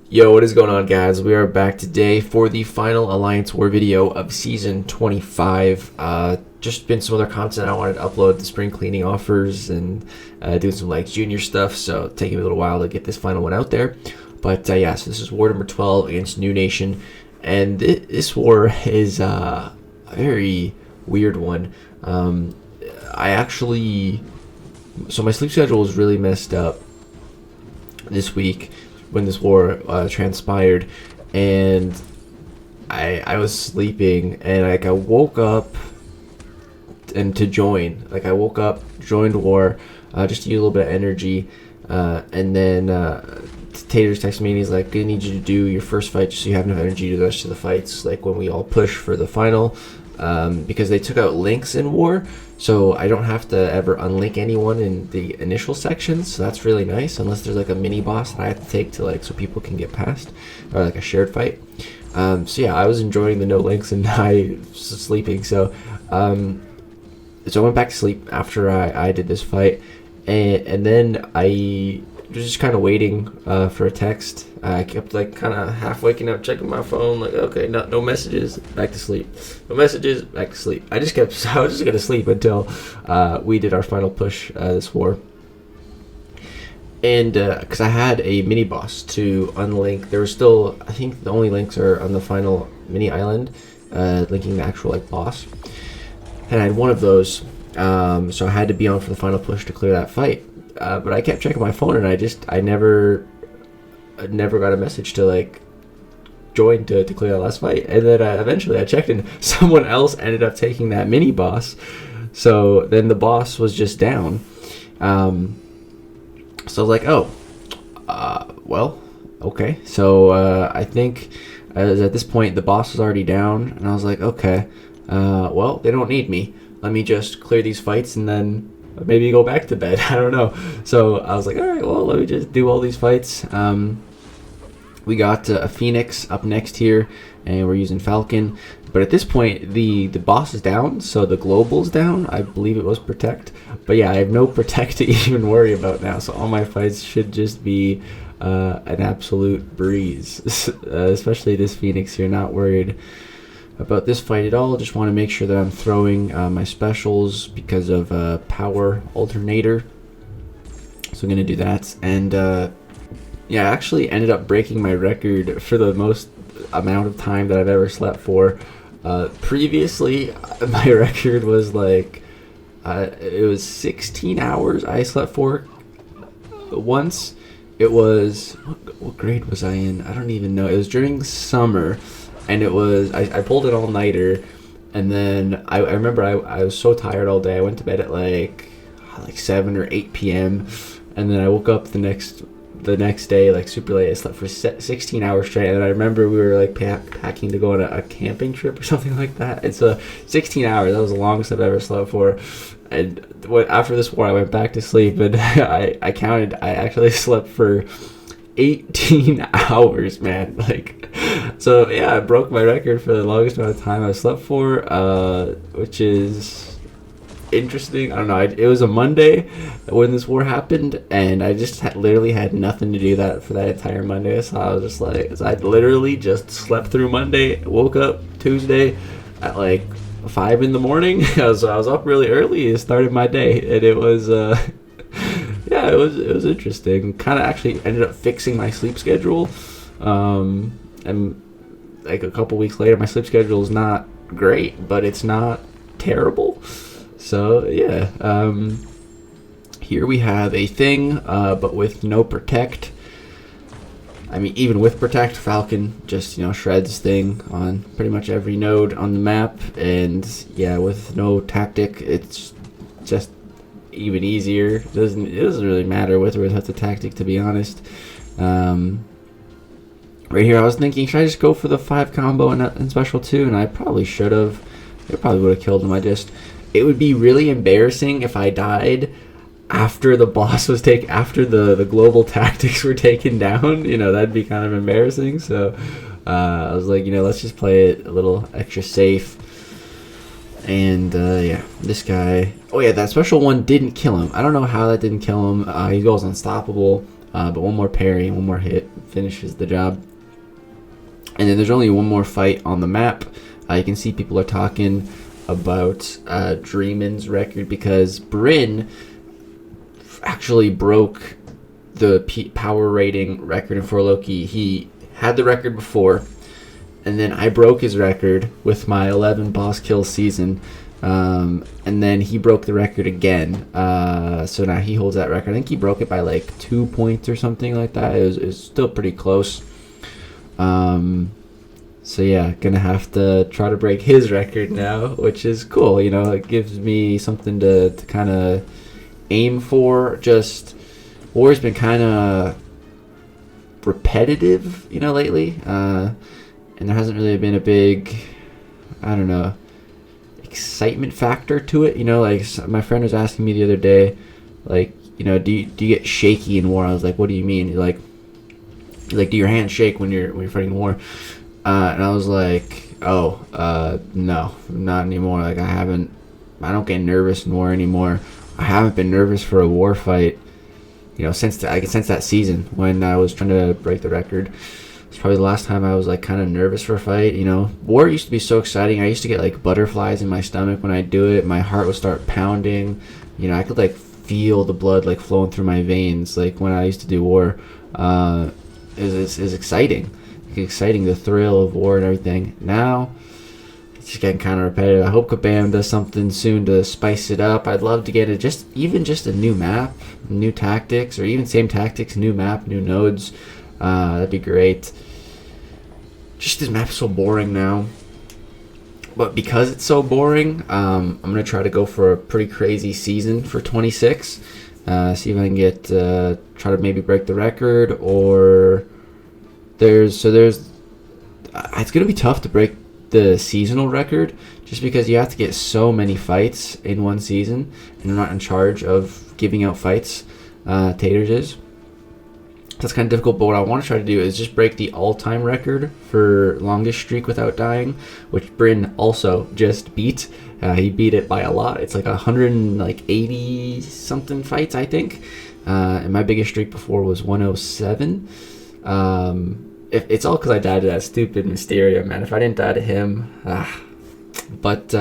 Yo, what is going on, guys? We are back today for the final Alliance War video of Season 25. Just been some other content I wanted to upload, the spring cleaning offers and doing some like junior stuff, so taking me a little while to get this final one out there. But yeah, so this is war number 12 against New Nation, and this war is a very weird one. So my sleep schedule was really messed up this week when this war transpired, and I was sleeping, and like I woke up and to join, like I woke up, joined war, just to use a little bit of energy, and then Tater's texted me and he's like, I need you to do your first fight just so you have enough energy to do the rest of the fights, like when we all push for the final, because they took out links in war, so I don't have to ever unlink anyone in the initial sections, so that's really nice, unless there's like a mini boss that I have to take to like so people can get past, or like a shared fight. So yeah, I was enjoying the no links and I was sleeping, so I went back to sleep after I did this fight, and then I was just kind of waiting for a text. I kept like kind of half waking up, checking my phone, like okay, no messages, back to sleep. No messages, back to sleep. I was just gonna sleep until we did our final push this war. And because I had a mini boss to unlink, there was still, I think the only links are on the final mini island, linking the actual like boss. And I had one of those, so I had to be on for the final push to clear that fight. But I kept checking my phone, and I never got a message to like join to clear that last fight. And then eventually I checked, and someone else ended up taking that mini boss. So then the boss was just down. So I was like, oh, well, okay. So I think at this point the boss was already down, and I was like, okay, well, they don't need me. Let me just clear these fights and then maybe go back to bed. I don't know. So I was like, all right, well, let me just do all these fights. We got a Phoenix up next here, and we're using Falcon. But at this point, the boss is down, so the global's down. I believe it was Protect. But yeah, I have no Protect to even worry about now, so all my fights should just be an absolute breeze. Especially this Phoenix here, not worried about this fight at all. Just want to make sure that I'm throwing my specials because of power alternator, so I'm gonna do that. And yeah, I actually ended up breaking my record for the most amount of time that I've ever slept for. Previously my record was like it was 16 hours I slept for once. It was, what grade was I in? I don't even know. It was during summer, and it was, I pulled an all-nighter, and then I remember I was so tired all day. I went to bed at like 7 or 8 p.m. and then I woke up the next day like super late. I slept for 16 hours straight, and I remember we were like packing to go on a camping trip or something like that. It's 16 hours. That was the longest I've ever slept for. And after this war, I went back to sleep, and I counted. I actually slept for 18 hours, man. Like, so yeah, I broke my record for the longest amount of time I slept for, which is interesting. I don't know. It was a Monday when this war happened, and I just literally had nothing to do for that entire Monday. So I was just like, I literally just slept through Monday, woke up Tuesday at like 5 in the morning. I was up really early. It started my day, and it was yeah, it was interesting. Kind of actually ended up fixing my sleep schedule, and like a couple weeks later, my sleep schedule is not great, but it's not terrible. So yeah, here we have a thing, but with no Protect. I mean, even with Protect, Falcon just, shreds thing on pretty much every node on the map. And yeah, with no tactic, it's just even easier. It doesn't really matter with or without the tactic, to be honest. Right here, I was thinking, should I just go for the 5 combo and special 2? And I probably should have. It probably would have killed him. It would be really embarrassing if I died after the boss was after the global tactics were taken down. That'd be kind of embarrassing. So I was like, let's just play it a little extra safe. And yeah, this guy, oh yeah, that special one didn't kill him. I don't know how that didn't kill him. He goes unstoppable. but one more parry, one more hit finishes the job. And then there's only one more fight on the map. You can see people are talking about Dreamin's record, because Bryn actually broke the power rating record in 4 Loki. He had the record before, and then I broke his record with my 11 boss kill season, and then he broke the record again. So now he holds that record. I think he broke it by like 2 points or something like that. It was still pretty close. So yeah, gonna have to try to break his record now, which is cool. You know, it gives me something to kind of aim for. Just war's been kind of repetitive, you know, lately, and there hasn't really been a big, I don't know, excitement factor to it. You know, like my friend was asking me the other day, like, you know, do you get shaky in war? I was like, what do you mean? Like do your hands shake when you're fighting war? And I was like, no, not anymore. Like I don't get nervous in war anymore. I haven't been nervous for a war fight, you know, since that season when I was trying to break the record. It's probably the last time I was like kind of nervous for a fight. You know, war used to be so exciting. I used to get like butterflies in my stomach when I do it. My heart would start pounding. You know, I could like feel the blood like flowing through my veins. Like when I used to do war, is exciting. Exciting, the thrill of war and everything. Now it's just getting kind of repetitive. I hope Kabam does something soon to spice it up. I'd love to get it just a new map, new tactics, or even same tactics, new map, new nodes. That'd be great. Just this map's so boring now. But because it's so boring, I'm gonna try to go for a pretty crazy season for 26. See if I can get try to maybe break the record, or it's gonna be tough to break the seasonal record, just because you have to get so many fights in one season, and I'm not in charge of giving out fights. Taters is. That's kind of difficult, but what I want to try to do is just break the all-time record for longest streak without dying, which Bryn also just beat. He beat it by a lot. It's like 180 something fights, I think. And my biggest streak before was 107. It's all because I died to that stupid Mysterio, man. If I didn't die to him, but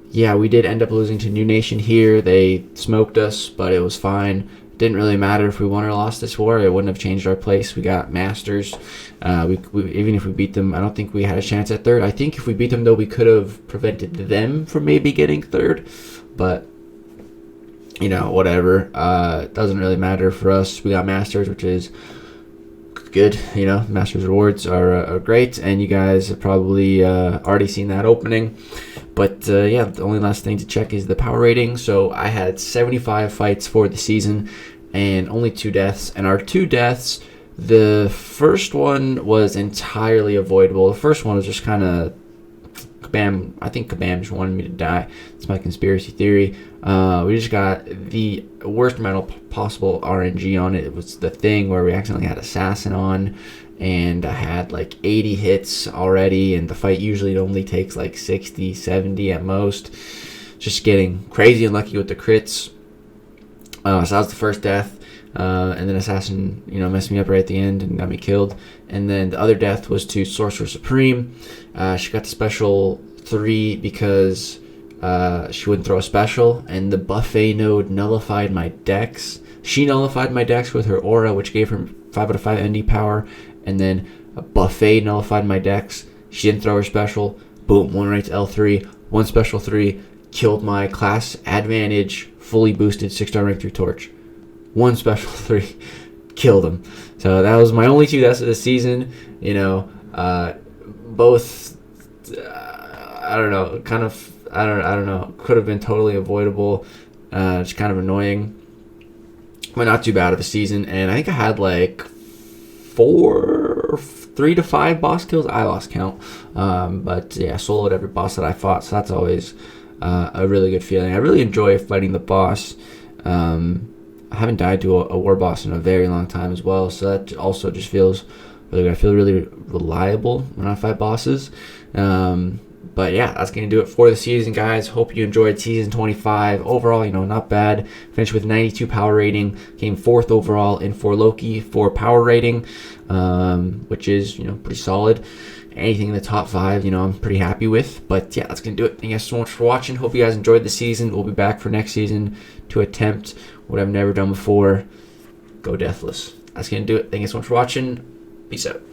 yeah, we did end up losing to New Nation here. They smoked us, but it was fine. Didn't really matter if we won or lost this war. It wouldn't have changed our place. We got Masters. We even if we beat them, I don't think we had a chance at third. I think if we beat them, though, we could have prevented them from maybe getting third. But you know, whatever. It doesn't really matter for us. We got Masters, which is good. You know, Masters rewards are great, and you guys have probably already seen that opening. But yeah, the only last thing to check is the power rating. So I had 75 fights for the season and only 2 deaths. And our 2 deaths, the first one was entirely avoidable. The first one was just kind of Kabam. I think Kabam just wanted me to die. It's my conspiracy theory. We just got the worst amount of possible RNG on it. It was the thing where we accidentally had Assassin on, and I had like 80 hits already, and the fight usually only takes like 60, 70 at most. Just getting crazy unlucky with the crits. So that was the first death. And then Assassin, you know, messed me up right at the end and got me killed. And then the other death was to Sorcerer Supreme. She got the special 3 because she wouldn't throw a special, and the buffet node nullified my dex. She nullified my dex with her aura, which gave her 5 out of 5 ND power, and then a buffet nullified my dex. She didn't throw her special. Boom, 1 right to L3, 1 special 3, killed my class advantage, fully boosted 6-star rank 3 torch. 1 special 3, killed him. So that was my only 2 deaths of the season. You know, both, I don't know, kind of, I don't know, could have been totally avoidable. Just kind of annoying, but not too bad of a season. And I think I had like 3 to 5 boss kills. I lost count, but yeah, soloed every boss that I fought, so that's always a really good feeling. I really enjoy fighting the boss. I haven't died to a war boss in a very long time as well, so that also just feels really good. I feel really reliable when I fight bosses. But yeah, that's going to do it for the season, guys. Hope you enjoyed season 25. Overall, not bad. Finished with 92 power rating. Came 4th overall in For Loki for power rating, which is, pretty solid. Anything in the top 5, I'm pretty happy with. But yeah, that's going to do it. Thank you guys so much for watching. Hope you guys enjoyed the season. We'll be back for next season to attempt what I've never done before. Go Deathless. That's going to do it. Thank you so much for watching. Peace out.